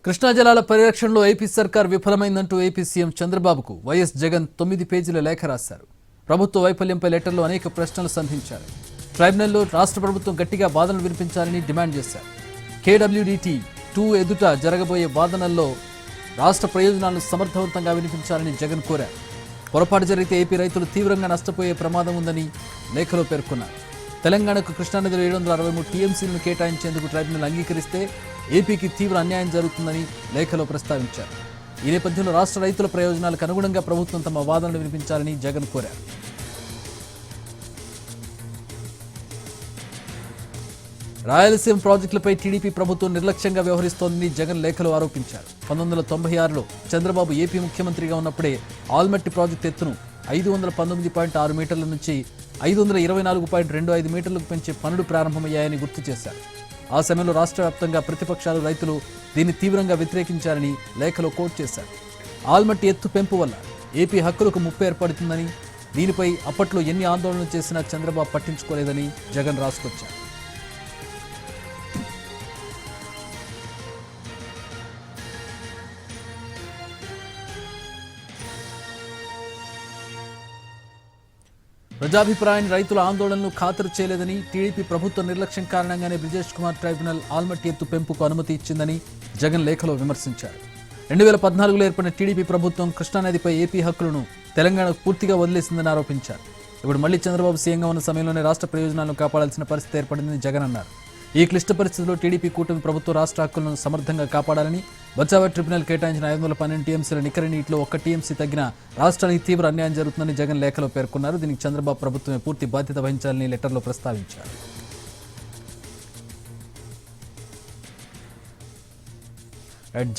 కృష్ణా జలాల పరిరక్షణలో ఏపీ సర్కార్ విఫలమైందంటూ ఏపీ సీఎం చంద్రబాబుకు వైఎస్ జగన్ 9 పేజీల లేఖ రాశారు. ప్రభుత్వ వైఫల్యంపై లెటర్లో అనేక ప్రశ్నలు సంధించారు. ట్రైబ్యునల్లో రాష్ట్ర ప్రభుత్వం గట్టిగా వాదనలు వినిపించాలని డిమాండ్ చేశారు. కేడబ్ల్యూడిటి 2 ఎదుట జరగబోయే వాదనల్లో రాష్ట్ర ప్రయోజనాలను సమర్థవంతంగా వినిపించాలని జగన్ కోరారు. పొరపాటు జరిగితే ఏపీ రైతులు తీవ్రంగా నష్టపోయే ప్రమాదం ఉందని లేఖలో పేర్కొన్నారు. తెలంగాణకు కృష్ణానదిలో 763 టీఎంసీలను కేటాయించేందుకు ట్రైబ్యునల్ అంగీకరిస్తే ఏపీకి తీవ్ర అన్యాయం జరుగుతుందని లేఖలో ప్రస్తావించారు. ఈ నేపథ్యంలో రాష్ట్ర రైతుల ప్రయోజనాలకు అనుగుణంగా ప్రభుత్వం తమ వాదనలు వినిపించాలని జగన్ కోరారు. రాయలసీమ ప్రాజెక్టులపై టీడీపీ ప్రభుత్వం నిర్లక్ష్యంగా వ్యవహరిస్తోందని జగన్ లేఖలో ఆరోపించారు. 1996లో చంద్రబాబు ఏపీ ముఖ్యమంత్రిగా ఉన్నప్పుడే ఆల్మట్టి ప్రాజెక్టు ఎత్తును 519.6 మీటర్ల నుంచి 524.25 మీటర్లకు పెంచే పనులు ప్రారంభమయ్యాయని గుర్తు చేశారు. ఆ సమయంలో రాష్ట్ర వ్యాప్తంగా ప్రతిపక్షాలు రైతులు దీన్ని తీవ్రంగా వ్యతిరేకించారని లేఖలో కోట్ చేశారు. ఆల్మట్టి ఎత్తు పెంపు వల్ల ఏపీ హక్కులకు ముప్పు ఏర్పడుతుందని, దీనిపై అప్పట్లో ఎన్ని ఆందోళనలు చేసినా చంద్రబాబు పట్టించుకోలేదని జగన్ రాసుకొచ్చారు. ప్రజాభిప్రాయాన్ని రైతుల ఆందోళనలు ఖాతరు చేయలేదని, టీడీపీ ప్రభుత్వ నిర్లక్ష్యం కారణంగానే బ్రిజేష్ కుమార్ ట్రైబ్యునల్ ఆల్మట్టి ఎత్తు పెంపుకు అనుమతి ఇచ్చిందని జగన్ లేఖలో విమర్శించారు. 2014లో ఏర్పడిన టీడీపీ ప్రభుత్వం కృష్ణానదిపై ఏపీ హక్కులను తెలంగాణకు పూర్తిగా వదిలేసిందని ఆరోపించారు. ఇప్పుడు మళ్లీ చంద్రబాబు సీఎంగా ఉన్న సమయంలోనే రాష్ట్ర ప్రయోజనాలను కాపాడాల్సిన పరిస్థితి ఏర్పడిందని జగన్ అన్నారు. ఈ క్లిష్ట పరిస్థితుల్లో టీడీపీ కూటమి ప్రభుత్వం రాష్ట్ర హక్కులను సమర్థంగా కాపాడాలని, బచావా ట్రిబ్యునల్ కేటాయించిన 512 టీఎంసీల నికర నీటిలో 1 టీఎంసీ తగ్గిన రాష్ట్రానికి తీవ్ర అన్యాయం జరుగుతుందని జగన్ లేఖలో పేర్కొన్నారు. దీనికి చంద్రబాబు ప్రభుత్వమే పూర్తి బాధ్యత వహించాలని లెటర్లో ప్రస్తావించారు.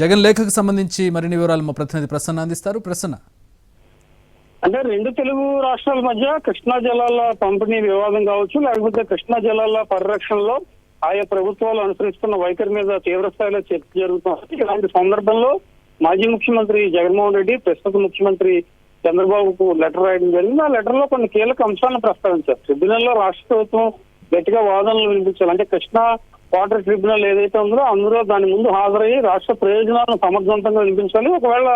జగన్ లేఖకు సంబంధించి మరిన్ని వివరాలు మా ప్రతినిధి ప్రసన్న అందిస్తారు. ప్రసన్న, అంటే రెండు తెలుగు రాష్ట్రాల మధ్య కృష్ణా జలాల పంపిణీ వివాదం కావచ్చు, లేకపోతే కృష్ణా జలాల పరిరక్షణలో ఆయా ప్రభుత్వాలు అనుసరిస్తున్న వైఖరి మీద తీవ్ర స్థాయిలో చర్చ జరుగుతుంది. ఇలాంటి సందర్భంలో మాజీ ముఖ్యమంత్రి జగన్మోహన్ రెడ్డి ప్రస్తుత ముఖ్యమంత్రి చంద్రబాబుకు లెటర్ రాయడం జరిగింది. ఆ లెటర్ లో కొన్ని కీలక అంశాలను ప్రస్తావించారు. ట్రిబ్యునల్ లో రాష్ట్ర ప్రభుత్వం గట్టిగా వాదనలు వినిపించాలి. అంటే కృష్ణా వాటర్ ట్రిబ్యునల్ ఏదైతే ఉందో అందులో దాని ముందు హాజరయ్యి రాష్ట్ర ప్రయోజనాలను సమర్థవంతంగా వినిపించాలి. ఒకవేళ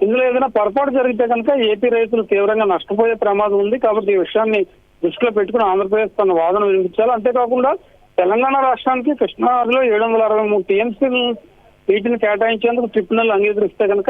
ఇందులో ఏదైనా పొరపాటు జరిగితే కనుక ఏపీ రైతులు తీవ్రంగా నష్టపోయే ప్రమాదం ఉంది. కాబట్టి ఈ విషయాన్ని దృష్టిలో పెట్టుకుని ఆంధ్రప్రదేశ్ తన వాదన వినిపించాలి. అంతేకాకుండా తెలంగాణ రాష్ట్రానికి కృష్ణానదిలో 763 టీఎంసీలు వీటిని కేటాయించేందుకు ట్రిబ్యునల్ అంగీకరిస్తే కనుక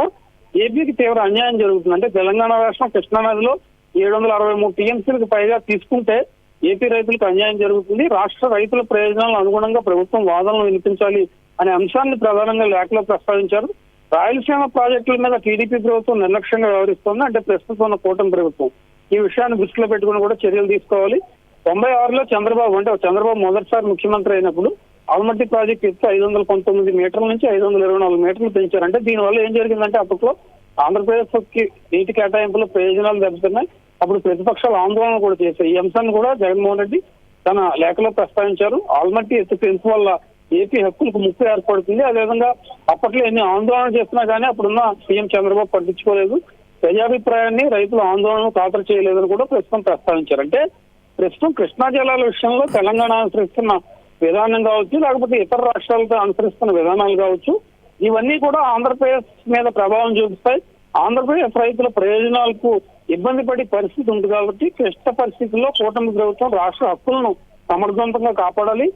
ఏపీకి తీవ్ర అన్యాయం జరుగుతుంది. అంటే తెలంగాణ రాష్ట్రం కృష్ణానదిలో 763 టీఎంసీలకు పైగా తీసుకుంటే ఏపీ రైతులకు అన్యాయం జరుగుతుంది. రాష్ట్ర రైతుల ప్రయోజనాలకు అనుగుణంగా ప్రభుత్వం వాదనలు వినిపించాలి అనే అంశాన్ని ప్రధానంగా లేఖలో ప్రస్తావించారు. రాయలసీమ ప్రాజెక్టుల మీద టీడీపీ ప్రభుత్వం నిర్లక్ష్యంగా వ్యవహరిస్తోంది. అంటే ప్రస్తుతం ఉన్న కూటమి ప్రభుత్వం ఈ విషయాన్ని దృష్టిలో పెట్టుకుని కూడా చర్యలు తీసుకోవాలి. 96లో చంద్రబాబు మొదటిసారి ముఖ్యమంత్రి అయినప్పుడు ఆల్మట్టి ప్రాజెక్టు ఎత్తు 519 మీటర్ల నుంచి 524 మీటర్లు పెంచారు. అంటే దీనివల్ల ఏం జరిగిందంటే అప్పట్లో ఆంధ్రప్రదేశ్ కి నీటి కేటాయింపుల ప్రయోజనాలు దెబ్బతిన్నాయి. అప్పుడు ప్రతిపక్షాలు ఆందోళన కూడా చేశాయి. ఈ అంశాన్ని కూడా జగన్మోహన్ రెడ్డి తన లేఖలో ప్రస్తావించారు. ఆల్మట్టి ఎత్తు పెంపు వల్ల ఏపీ హక్కులకు ముప్పు ఏర్పడుతుంది. అదేవిధంగా అప్పట్లో ఎన్ని ఆందోళన చేసినా కానీ అప్పుడున్న సీఎం చంద్రబాబు పట్టించుకోలేదు. ప్రజాభిప్రాయాన్ని రైతుల ఆందోళనను ఖాతరు చేయలేదని కూడా ప్రస్తుతం ప్రస్తావించారు. అంటే ప్రస్తుతం కృష్ణా జలాల విషయంలో తెలంగాణ అనుసరిస్తున్న విధానం కావచ్చు, లేకపోతే ఇతర రాష్ట్రాలతో అనుసరిస్తున్న విధానాలు కావచ్చు, ఇవన్నీ కూడా ఆంధ్రప్రదేశ్ మీద ప్రభావం చూపిస్తాయి. ఆంధ్రప్రదేశ్ రైతుల ప్రయోజనాలకు ఇబ్బంది పడే పరిస్థితి ఉంది. కాబట్టి క్లిష్ట పరిస్థితుల్లో కూటమి ప్రభుత్వం రాష్ట్ర హక్కులను సమర్థవంతంగా కాపాడాలి.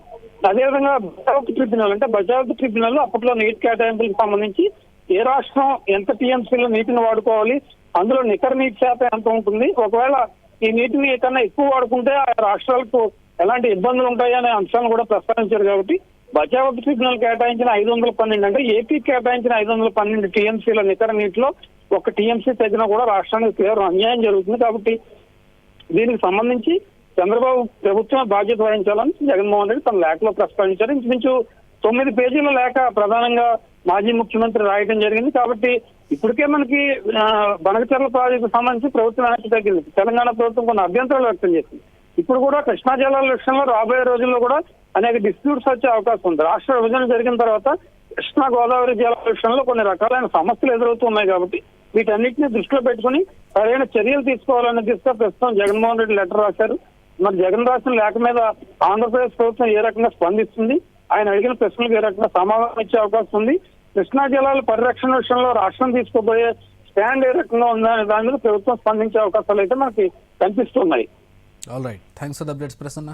అదేవిధంగా బచావత్ ట్రిబ్యునల్ అంటే బచావత్ ట్రిబ్యునల్ అప్పట్లో నీటి కేటాయింపులకు సంబంధించి ఏ రాష్ట్రం ఎంత టీఎంసీలో నీటిని వాడుకోవాలి, అందులో నికర నీటి శాతం ఎంత ఉంటుంది, ఒకవేళ ఈ నీటిని కన్నా ఎక్కువ వాడుకుంటే ఆ రాష్ట్రాలకు ఎలాంటి ఇబ్బందులు ఉంటాయి అనే అంశాలను కూడా ప్రస్తావించారు. కాబట్టి బచావత్ ట్రిబ్యునల్ కేటాయించిన 512 అంటే ఏపీ కేటాయించిన 512 టీఎంసీల నికర నీటిలో 1 టీఎంసీ తగ్గినా కూడా రాష్ట్రానికి తీవ్ర అన్యాయం జరుగుతుంది. కాబట్టి దీనికి సంబంధించి చంద్రబాబు ప్రభుత్వం బాధ్యత వహించాలని జగన్మోహన్ రెడ్డి తన లేఖలో ప్రస్తావించారు. ఇంచుమించు 9 పేజీల లేఖ ప్రధానంగా మాజీ ముఖ్యమంత్రి రాయడం జరిగింది. కాబట్టి ఇప్పటికే మనకి బనకచెర్ల ప్రాజెక్టు సంబంధించి ప్రభుత్వం వెనక్కి తగ్గింది. తెలంగాణ ప్రభుత్వం కొన్ని అభ్యంతరాలు వ్యక్తం చేసింది. ఇప్పుడు కూడా కృష్ణా జలాల విషయంలో రాబోయే రోజుల్లో కూడా అనేక డిస్ప్యూట్స్ వచ్చే అవకాశం ఉంది. రాష్ట్ర విభజన జరిగిన తర్వాత కృష్ణా గోదావరి జలాల విషయంలో కొన్ని రకాలైన సమస్యలు ఎదురవుతున్నాయి. కాబట్టి వీటన్నిటిని దృష్టిలో పెట్టుకుని సరైన చర్యలు తీసుకోవాలనే దిశగా ప్రస్తుతం జగన్మోహన్ రెడ్డి లెటర్ రాశారు. మరి జగన్ రాసిన లేఖ మీద ఆంధ్రప్రదేశ్ ప్రభుత్వం ఏ రకంగా స్పందిస్తుంది, ఆయన అడిగిన ప్రశ్నలకు ఏ రకంగా సమాధానం ఇచ్చే అవకాశం ఉంది, కృష్ణా జలాల పరిరక్షణ విషయంలో రాష్ట్రం తీసుకోబోయే స్టాండ్ ఏ రకంగా ఉందనే దాని మీద ప్రభుత్వం స్పందించే అవకాశాలు అయితే మనకి కనిపిస్తున్నాయి. All right, thanks for the updates Prasanna.